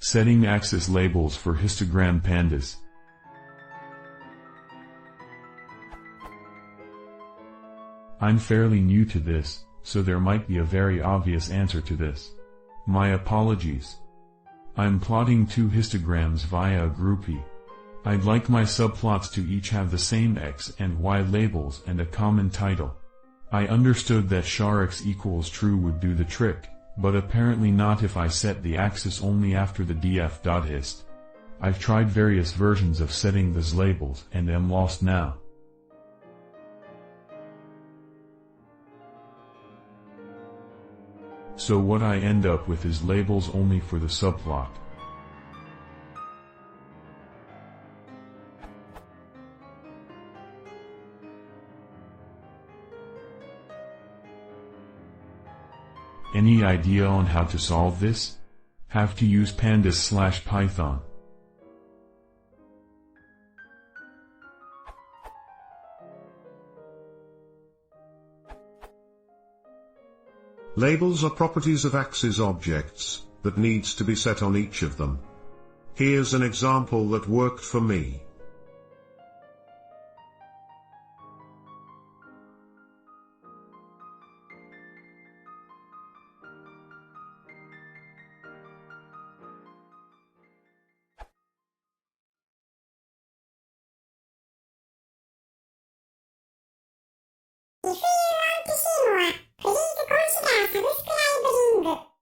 Setting axis labels for histogram pandas. I'm fairly new to this, so there might be a very obvious answer to this. My apologies. I'm plotting two histograms via a groupie. I'd like my subplots to each have the same X and Y labels and a common title. I understood that char_x equals true would do the trick, but apparently not if I set the axis only after the df.hist. I've tried various versions of setting these labels and am lost now. So what I end up with is labels only for the subplot. Any idea on how to solve this? Have to use pandas/python. Labels are properties of axis objects that needs to be set on each of them. Here's an example that worked for me. If you want to see more, please consider subscribing.